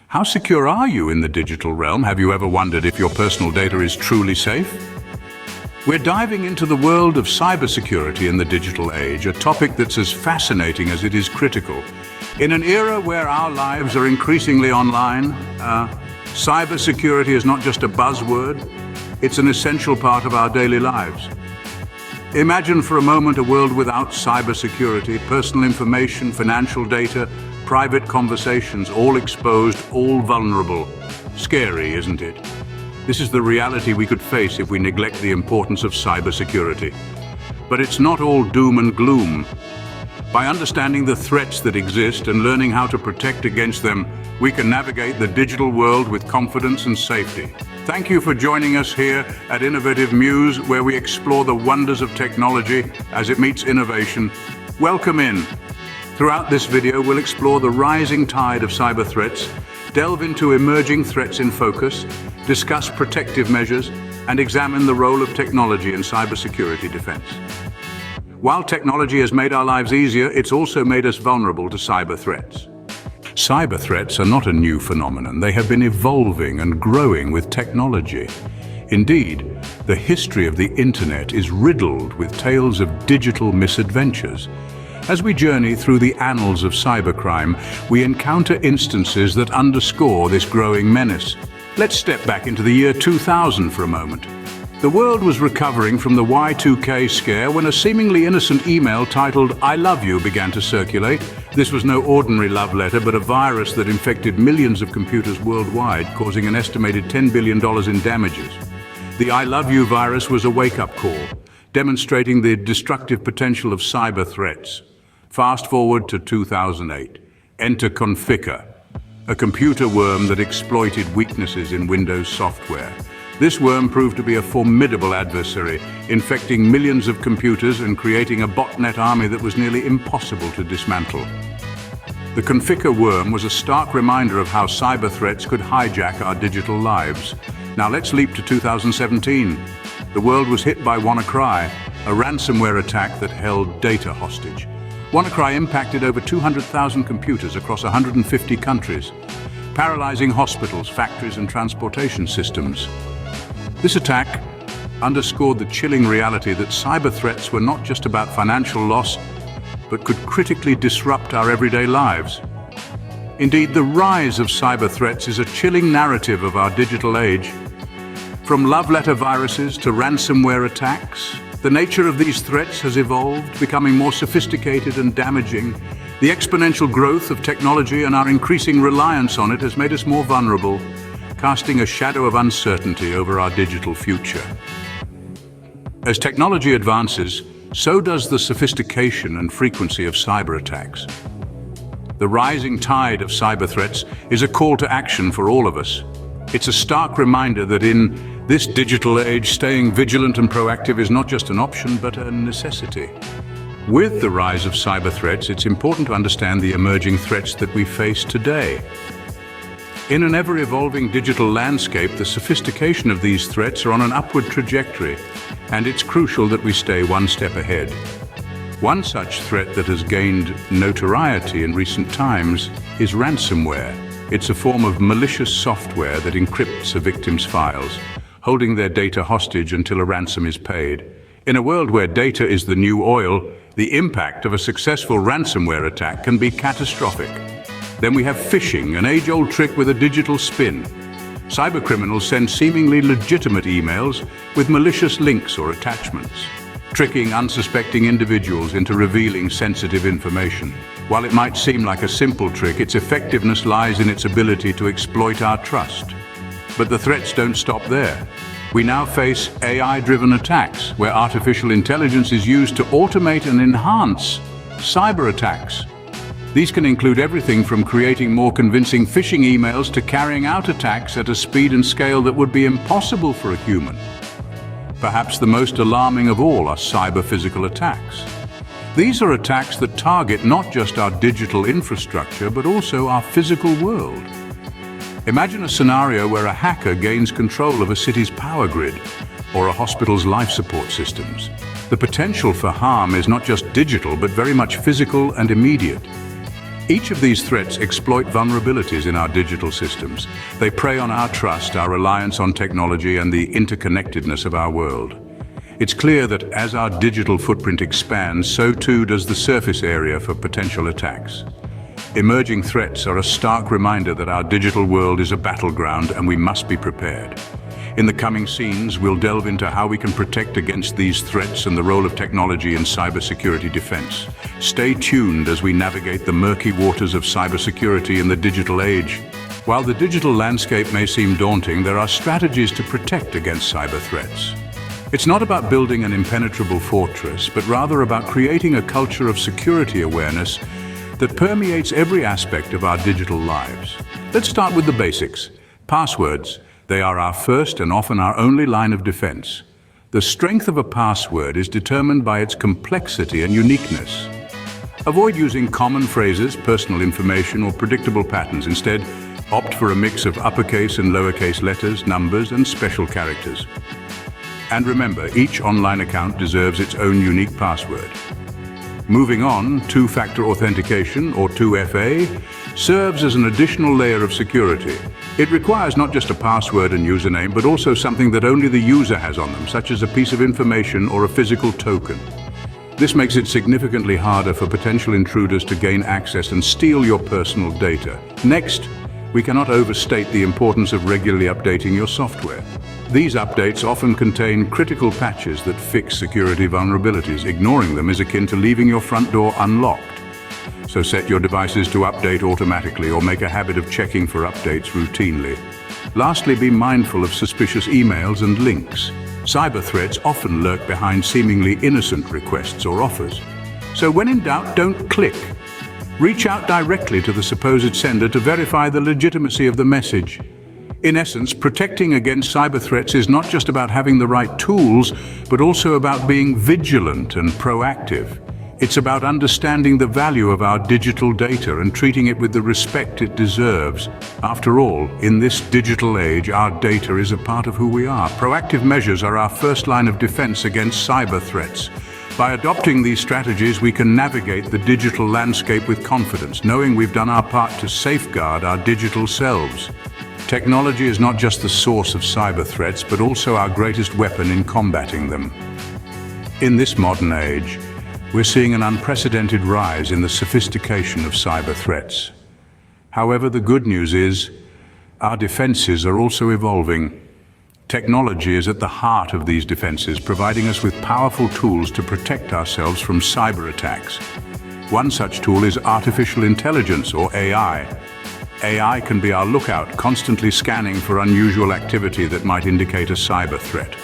How secure are you in the digital realm? Have you ever wondered if your personal data is truly safe? We're diving into the world of cybersecurity in the digital age, a topic that's as fascinating as it is critical. In an era where our lives are increasingly online, cybersecurity is not just a buzzword, it's an essential part of our daily lives. Imagine for a moment a world without cybersecurity, personal information, financial data, private conversations, all exposed, all vulnerable. Scary, isn't it? This is the reality we could face if we neglect the importance of cybersecurity. But it's not all doom and gloom. By understanding the threats that exist and learning how to protect against them, we can navigate the digital world with confidence and safety. Thank you for joining us here at Innovative Muse, where we explore the wonders of technology as it meets innovation. Welcome in. Throughout this video, we'll explore the rising tide of cyber threats, delve into emerging threats in focus, discuss protective measures, and examine the role of technology in cybersecurity defense. While technology has made our lives easier, it's also made us vulnerable to cyber threats. Cyber threats are not a new phenomenon. They have been evolving and growing with technology. Indeed, the history of the internet is riddled with tales of digital misadventures. As we journey through the annals of cybercrime, we encounter instances that underscore this growing menace. Let's step back into the year 2000 for a moment. The world was recovering from the Y2K scare when a seemingly innocent email titled "I love you" began to circulate. This was no ordinary love letter, but a virus that infected millions of computers worldwide, causing an estimated $10 billion in damages. The "I love you" virus was a wake-up call, demonstrating the destructive potential of cyber threats. Fast forward to 2008. Enter Conficker, a computer worm that exploited weaknesses in Windows software. This worm proved to be a formidable adversary, infecting millions of computers and creating a botnet army that was nearly impossible to dismantle. The Conficker worm was a stark reminder of how cyber threats could hijack our digital lives. Now let's leap to 2017. The world was hit by WannaCry, a ransomware attack that held data hostage. WannaCry impacted over 200,000 computers across 150 countries, paralyzing hospitals, factories, and transportation systems. This attack underscored the chilling reality that cyber threats were not just about financial loss, but could critically disrupt our everyday lives. Indeed, the rise of cyber threats is a chilling narrative of our digital age. From love letter viruses to ransomware attacks, the nature of these threats has evolved, becoming more sophisticated and damaging. The exponential growth of technology and our increasing reliance on it has made us more vulnerable, casting a shadow of uncertainty over our digital future. As technology advances, so does the sophistication and frequency of cyber attacks. The rising tide of cyber threats is a call to action for all of us. It's a stark reminder that in this digital age, staying vigilant and proactive is not just an option, but a necessity. With the rise of cyber threats, it's important to understand the emerging threats that we face today. In an ever-evolving digital landscape, the sophistication of these threats are on an upward trajectory, and it's crucial that we stay one step ahead. One such threat that has gained notoriety in recent times is ransomware. It's a form of malicious software that encrypts a victim's files, holding their data hostage until a ransom is paid. In a world where data is the new oil, the impact of a successful ransomware attack can be catastrophic. Then we have phishing, an age-old trick with a digital spin. Cybercriminals send seemingly legitimate emails with malicious links or attachments, tricking unsuspecting individuals into revealing sensitive information. While it might seem like a simple trick, its effectiveness lies in its ability to exploit our trust. But the threats don't stop there. We now face AI-driven attacks, where artificial intelligence is used to automate and enhance cyber attacks. These can include everything from creating more convincing phishing emails to carrying out attacks at a speed and scale that would be impossible for a human. Perhaps the most alarming of all are cyber-physical attacks. These are attacks that target not just our digital infrastructure, but also our physical world. Imagine a scenario where a hacker gains control of a city's power grid or a hospital's life support systems. The potential for harm is not just digital, but very much physical and immediate. Each of these threats exploit vulnerabilities in our digital systems. They prey on our trust, our reliance on technology, and the interconnectedness of our world. It's clear that as our digital footprint expands, so too does the surface area for potential attacks. Emerging threats are a stark reminder that our digital world is a battleground and we must be prepared. In the coming scenes, we'll delve into how we can protect against these threats and the role of technology in cybersecurity defense. Stay tuned as we navigate the murky waters of cybersecurity in the digital age. While the digital landscape may seem daunting, there are strategies to protect against cyber threats. It's not about building an impenetrable fortress, but rather about creating a culture of security awareness that permeates every aspect of our digital lives. Let's start with the basics. Passwords. They are our first and often our only line of defense. The strength of a password is determined by its complexity and uniqueness. Avoid using common phrases, personal information, or predictable patterns. Instead, opt for a mix of uppercase and lowercase letters, numbers, and special characters. And remember, each online account deserves its own unique password. Moving on, two-factor authentication, or 2FA, serves as an additional layer of security. It requires not just a password and username, but also something that only the user has on them, such as a piece of information or a physical token. This makes it significantly harder for potential intruders to gain access and steal your personal data. Next, we cannot overstate the importance of regularly updating your software. These updates often contain critical patches that fix security vulnerabilities. Ignoring them is akin to leaving your front door unlocked. So set your devices to update automatically or make a habit of checking for updates routinely. Lastly, be mindful of suspicious emails and links. Cyber threats often lurk behind seemingly innocent requests or offers. So when in doubt, don't click. Reach out directly to the supposed sender to verify the legitimacy of the message. In essence, protecting against cyber threats is not just about having the right tools, but also about being vigilant and proactive. It's about understanding the value of our digital data and treating it with the respect it deserves. After all, in this digital age, our data is a part of who we are. Proactive measures are our first line of defense against cyber threats. By adopting these strategies, we can navigate the digital landscape with confidence, knowing we've done our part to safeguard our digital selves. Technology is not just the source of cyber threats, but also our greatest weapon in combating them. In this modern age, we're seeing an unprecedented rise in the sophistication of cyber threats. However, the good news is, our defenses are also evolving. Technology is at the heart of these defenses, providing us with powerful tools to protect ourselves from cyber attacks. One such tool is artificial intelligence, or AI. AI can be our lookout, constantly scanning for unusual activity that might indicate a cyber threat.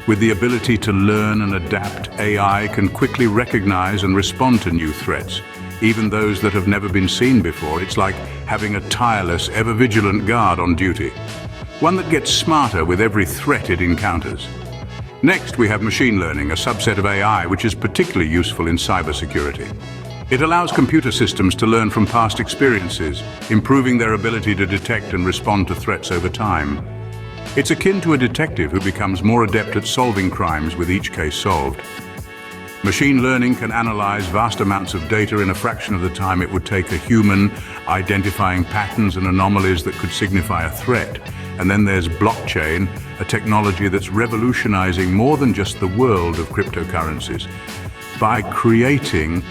With the ability to learn and adapt, AI can quickly recognize and respond to new threats, even those that have never been seen before. It's like having a tireless, ever-vigilant guard on duty, one that gets smarter with every threat it encounters. Next, we have machine learning, a subset of AI which is particularly useful in cybersecurity. It allows computer systems to learn from past experiences, improving their ability to detect and respond to threats over time. It's akin to a detective who becomes more adept at solving crimes with each case solved. Machine learning can analyze vast amounts of data in a fraction of the time it would take a human, identifying patterns and anomalies that could signify a threat. And then there's blockchain, a technology that's revolutionizing more than just the world of cryptocurrencies. By creating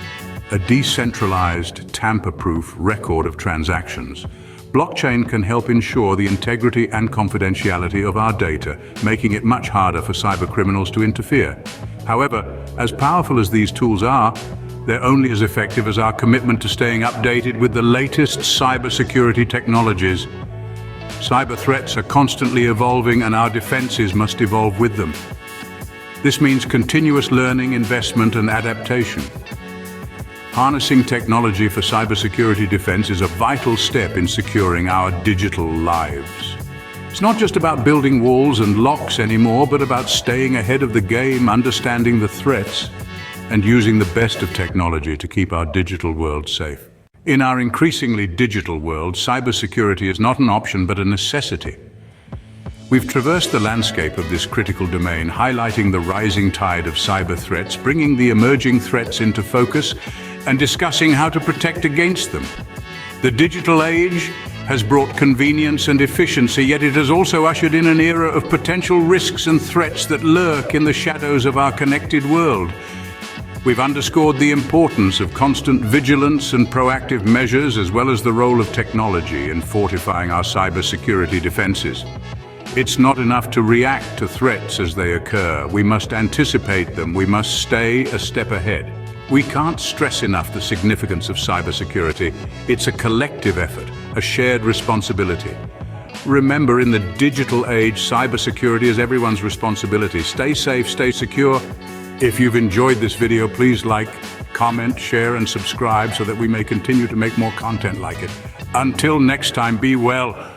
a decentralized, tamper-proof record of transactions, blockchain can help ensure the integrity and confidentiality of our data, making it much harder for cybercriminals to interfere. However, as powerful as these tools are, they're only as effective as our commitment to staying updated with the latest cybersecurity technologies. Cyber threats are constantly evolving and our defenses must evolve with them. This means continuous learning, investment, and adaptation. Harnessing technology for cybersecurity defense is a vital step in securing our digital lives. It's not just about building walls and locks anymore, but about staying ahead of the game, understanding the threats, and using the best of technology to keep our digital world safe. In our increasingly digital world, cybersecurity is not an option but a necessity. We've traversed the landscape of this critical domain, highlighting the rising tide of cyber threats, bringing the emerging threats into focus, and discussing how to protect against them. The digital age has brought convenience and efficiency, yet it has also ushered in an era of potential risks and threats that lurk in the shadows of our connected world. We've underscored the importance of constant vigilance and proactive measures, as well as the role of technology in fortifying our cybersecurity defenses. It's not enough to react to threats as they occur. We must anticipate them. We must stay a step ahead. We can't stress enough the significance of cybersecurity. It's a collective effort, a shared responsibility. Remember, in the digital age, cybersecurity is everyone's responsibility. Stay safe, stay secure. If you've enjoyed this video, please like, comment, share, and subscribe so that we may continue to make more content like it. Until next time, be well.